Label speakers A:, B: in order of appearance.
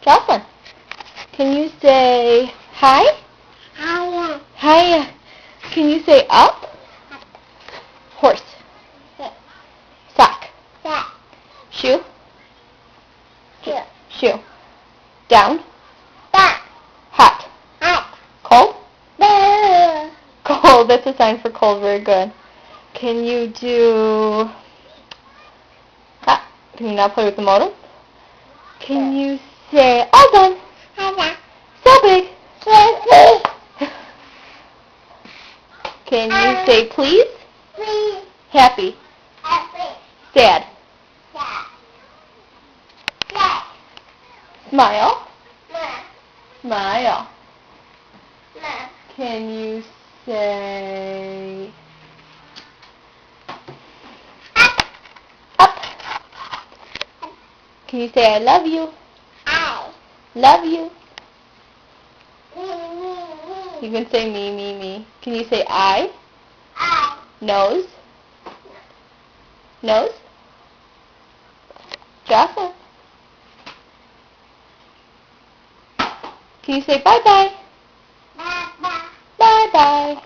A: Jocelyn, can you say hi?
B: Hiya.
A: Hi. Can you say up? Horse. Sock. Shoe. Shoe. Down. Hot. Cold. Cold. That's a sign for cold. Very good. Can you do hot? Can you now play with the modem? Can you say all done? So big. Can you say please? Happy. Sad. Smile. Smile. Can you say up? Can you say I love you? Love you. You can say me. Can you say I? Nose. Nose. Jocelyn. Can you say bye-bye? Bye-bye.